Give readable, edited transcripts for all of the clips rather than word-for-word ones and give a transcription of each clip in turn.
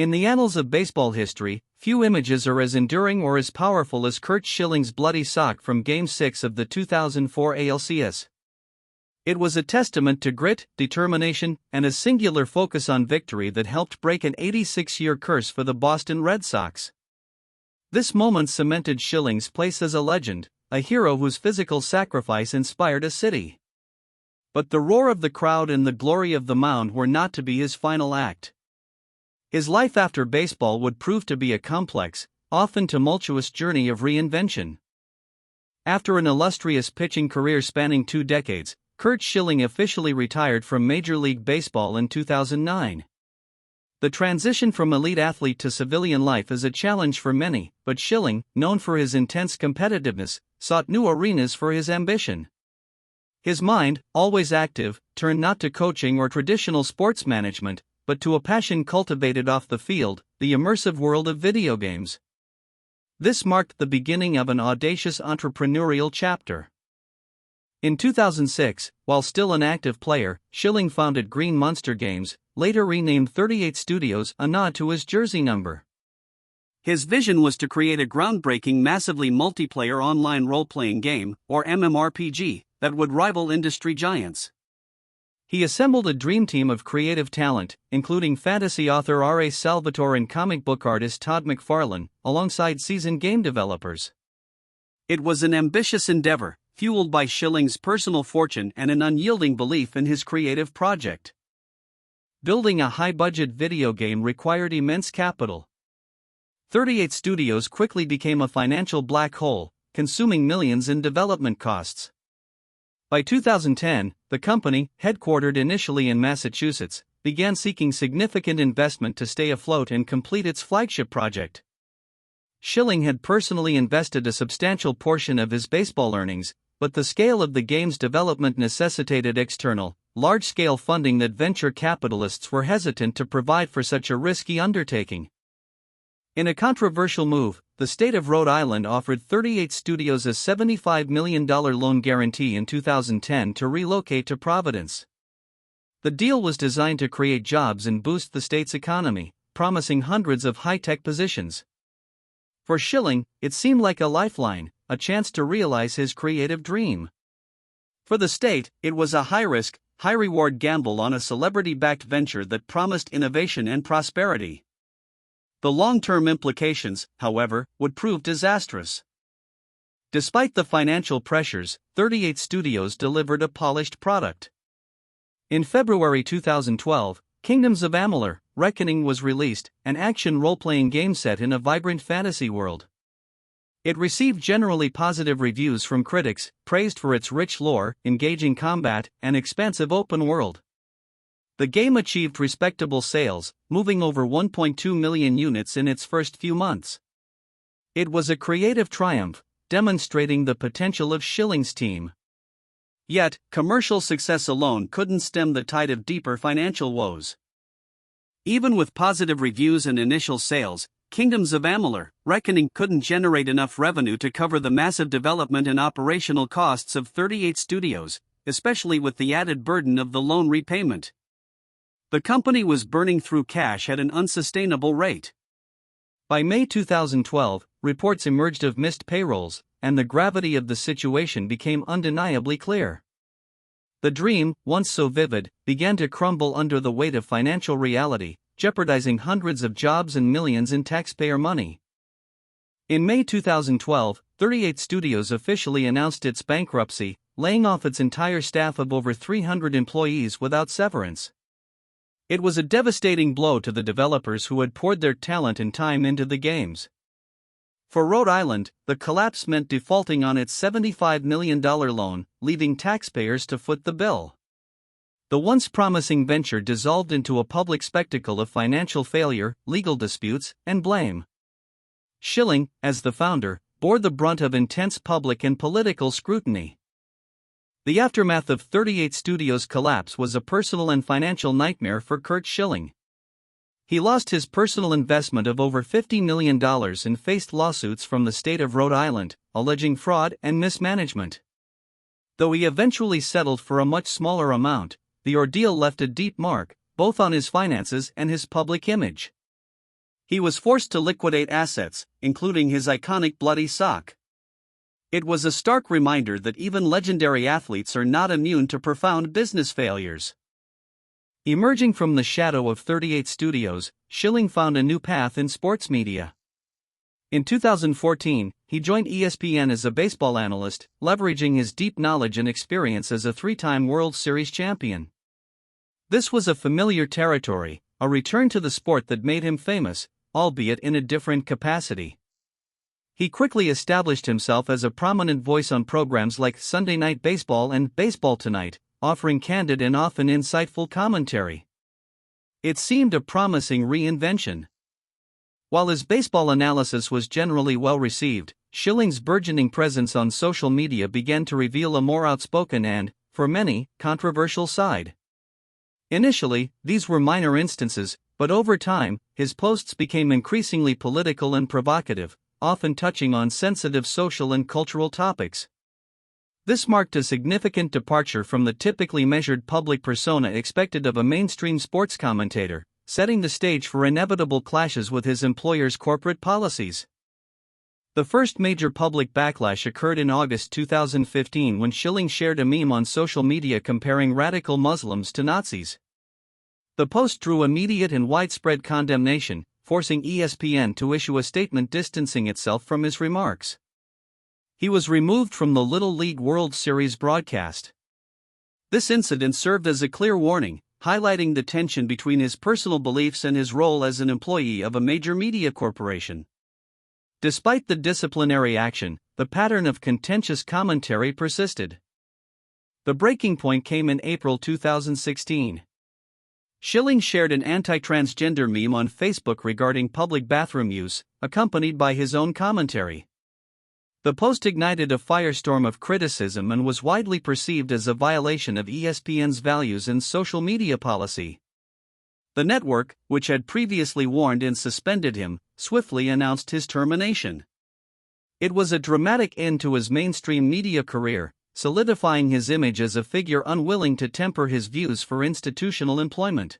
In the annals of baseball history, few images are as enduring or as powerful as Curt Schilling's bloody sock from Game 6 of the 2004 ALCS. It was a testament to grit, determination, and a singular focus on victory that helped break an 86-year curse for the Boston Red Sox. This moment cemented Schilling's place as a legend, a hero whose physical sacrifice inspired a city. But the roar of the crowd and the glory of the mound were not to be his final act. His life after baseball would prove to be a complex, often tumultuous journey of reinvention. After an illustrious pitching career spanning 2 decades, Curt Schilling officially retired from Major League Baseball in 2009. The transition from elite athlete to civilian life is a challenge for many, but Schilling, known for his intense competitiveness, sought new arenas for his ambition. His mind, always active, turned not to coaching or traditional sports management, but to a passion cultivated off the field, the immersive world of video games. This marked the beginning of an audacious entrepreneurial chapter. In 2006, while still an active player, Schilling founded Green Monster Games, later renamed 38 Studios, a nod to his jersey number. His vision was to create a groundbreaking massively multiplayer online role-playing game, or MMORPG, that would rival industry giants. He assembled a dream team of creative talent, including fantasy author R.A. Salvatore and comic book artist Todd McFarlane, alongside seasoned game developers. It was an ambitious endeavor, fueled by Schilling's personal fortune and an unyielding belief in his creative project. Building a high-budget video game required immense capital. 38 Studios quickly became a financial black hole, consuming millions in development costs. By 2010, the company, headquartered initially in Massachusetts, began seeking significant investment to stay afloat and complete its flagship project. Schilling had personally invested a substantial portion of his baseball earnings, but the scale of the game's development necessitated external, large-scale funding that venture capitalists were hesitant to provide for such a risky undertaking. In a controversial move, the state of Rhode Island offered 38 Studios a $75 million loan guarantee in 2010 to relocate to Providence. The deal was designed to create jobs and boost the state's economy, promising hundreds of high-tech positions. For Schilling, it seemed like a lifeline, a chance to realize his creative dream. For the state, it was a high-risk, high-reward gamble on a celebrity-backed venture that promised innovation and prosperity. The long-term implications, however, would prove disastrous. Despite the financial pressures, 38 Studios delivered a polished product. In February 2012, Kingdoms of Amalur: Reckoning was released, an action role-playing game set in a vibrant fantasy world. It received generally positive reviews from critics, praised for its rich lore, engaging combat, and expansive open world. The game achieved respectable sales, moving over 1.2 million units in its first few months. It was a creative triumph, demonstrating the potential of Schilling's team. Yet, commercial success alone couldn't stem the tide of deeper financial woes. Even with positive reviews and initial sales, Kingdoms of Amalur: Reckoning couldn't generate enough revenue to cover the massive development and operational costs of 38 Studios, especially with the added burden of the loan repayment. The company was burning through cash at an unsustainable rate. By May 2012, reports emerged of missed payrolls, and the gravity of the situation became undeniably clear. The dream, once so vivid, began to crumble under the weight of financial reality, jeopardizing hundreds of jobs and millions in taxpayer money. In May 2012, 38 Studios officially announced its bankruptcy, laying off its entire staff of over 300 employees without severance. It was a devastating blow to the developers who had poured their talent and time into the games. For Rhode Island, the collapse meant defaulting on its $75 million loan, leaving taxpayers to foot the bill. The once promising venture dissolved into a public spectacle of financial failure, legal disputes, and blame. Schilling, as the founder, bore the brunt of intense public and political scrutiny. The aftermath of 38 Studios' collapse was a personal and financial nightmare for Curt Schilling. He lost his personal investment of over $50 million and faced lawsuits from the state of Rhode Island, alleging fraud and mismanagement. Though he eventually settled for a much smaller amount, the ordeal left a deep mark, both on his finances and his public image. He was forced to liquidate assets, including his iconic bloody sock. It was a stark reminder that even legendary athletes are not immune to profound business failures. Emerging from the shadow of 38 Studios, Schilling found a new path in sports media. In 2014, he joined ESPN as a baseball analyst, leveraging his deep knowledge and experience as a three-time World Series champion. This was a familiar territory, a return to the sport that made him famous, albeit in a different capacity. He quickly established himself as a prominent voice on programs like Sunday Night Baseball and Baseball Tonight, offering candid and often insightful commentary. It seemed a promising reinvention. While his baseball analysis was generally well received, Schilling's burgeoning presence on social media began to reveal a more outspoken and, for many, controversial side. Initially, these were minor instances, but over time, his posts became increasingly political and provocative, often touching on sensitive social and cultural topics. This marked a significant departure from the typically measured public persona expected of a mainstream sports commentator, setting the stage for inevitable clashes with his employer's corporate policies. The first major public backlash occurred in August 2015 when Schilling shared a meme on social media comparing radical Muslims to Nazis. The post drew immediate and widespread condemnation, forcing ESPN to issue a statement distancing itself from his remarks. He was removed from the Little League World Series broadcast. This incident served as a clear warning, highlighting the tension between his personal beliefs and his role as an employee of a major media corporation. Despite the disciplinary action, the pattern of contentious commentary persisted. The breaking point came in April 2016. Schilling shared an anti-transgender meme on Facebook regarding public bathroom use, accompanied by his own commentary. The post ignited a firestorm of criticism and was widely perceived as a violation of ESPN's values and social media policy. The network, which had previously warned and suspended him, swiftly announced his termination. It was a dramatic end to his mainstream media career, solidifying his image as a figure unwilling to temper his views for institutional employment.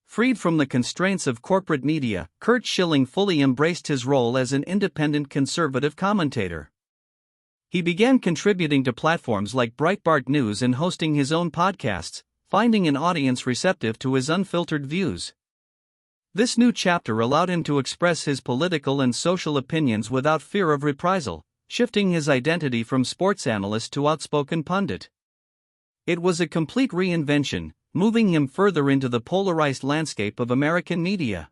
Freed from the constraints of corporate media, Curt Schilling fully embraced his role as an independent conservative commentator. He began contributing to platforms like Breitbart News and hosting his own podcasts, finding an audience receptive to his unfiltered views. This new chapter allowed him to express his political and social opinions without fear of reprisal, shifting his identity from sports analyst to outspoken pundit. It was a complete reinvention, moving him further into the polarized landscape of American media.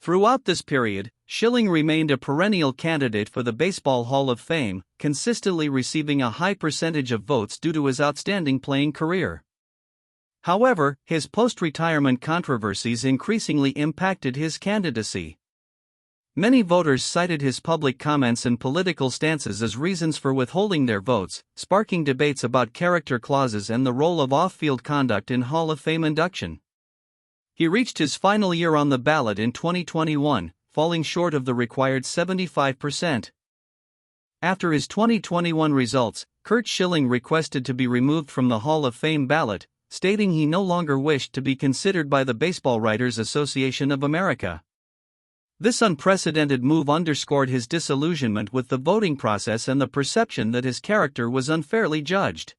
Throughout this period, Schilling remained a perennial candidate for the Baseball Hall of Fame, consistently receiving a high percentage of votes due to his outstanding playing career. However, his post-retirement controversies increasingly impacted his candidacy. Many voters cited his public comments and political stances as reasons for withholding their votes, sparking debates about character clauses and the role of off-field conduct in Hall of Fame induction. He reached his final year on the ballot in 2021, falling short of the required 75%. After his 2021 results, Curt Schilling requested to be removed from the Hall of Fame ballot, stating he no longer wished to be considered by the Baseball Writers Association of America. This unprecedented move underscored his disillusionment with the voting process and the perception that his character was unfairly judged.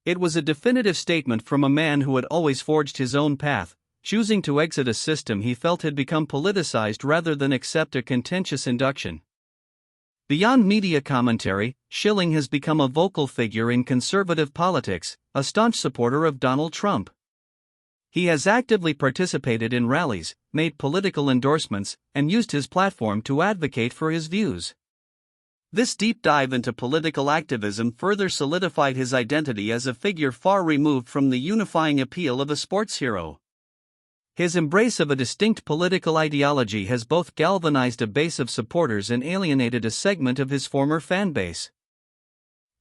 It was a definitive statement from a man who had always forged his own path, choosing to exit a system he felt had become politicized rather than accept a contentious induction. Beyond media commentary, Schilling has become a vocal figure in conservative politics, a staunch supporter of Donald Trump. He has actively participated in rallies, made political endorsements, and used his platform to advocate for his views. This deep dive into political activism further solidified his identity as a figure far removed from the unifying appeal of a sports hero. His embrace of a distinct political ideology has both galvanized a base of supporters and alienated a segment of his former fan base.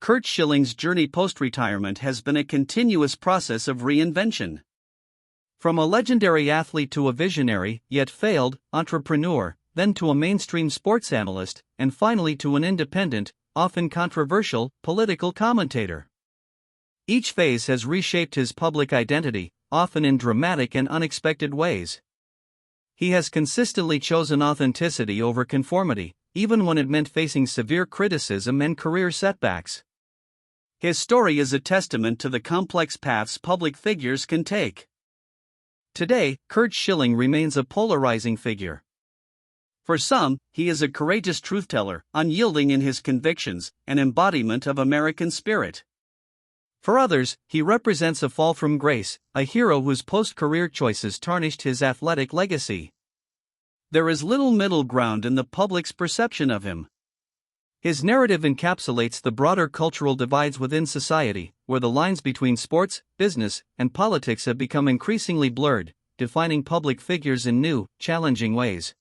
Curt Schilling's journey post-retirement has been a continuous process of reinvention. From a legendary athlete to a visionary, yet failed, entrepreneur, then to a mainstream sports analyst, and finally to an independent, often controversial, political commentator. Each phase has reshaped his public identity, often in dramatic and unexpected ways. He has consistently chosen authenticity over conformity, even when it meant facing severe criticism and career setbacks. His story is a testament to the complex paths public figures can take. Today, Curt Schilling remains a polarizing figure. For some, he is a courageous truth-teller, unyielding in his convictions, an embodiment of American spirit. For others, he represents a fall from grace, a hero whose post-career choices tarnished his athletic legacy. There is little middle ground in the public's perception of him. His narrative encapsulates the broader cultural divides within society, where the lines between sports, business, and politics have become increasingly blurred, defining public figures in new, challenging ways.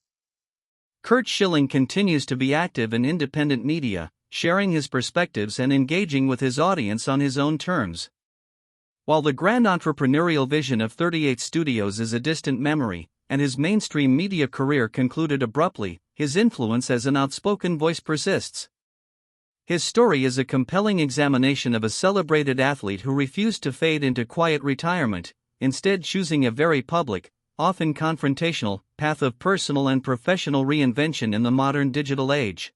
Curt Schilling continues to be active in independent media, sharing his perspectives and engaging with his audience on his own terms. While the grand entrepreneurial vision of 38 Studios is a distant memory, and his mainstream media career concluded abruptly, his influence as an outspoken voice persists. His story is a compelling examination of a celebrated athlete who refused to fade into quiet retirement, instead choosing a very public, often confrontational, path of personal and professional reinvention in the modern digital age.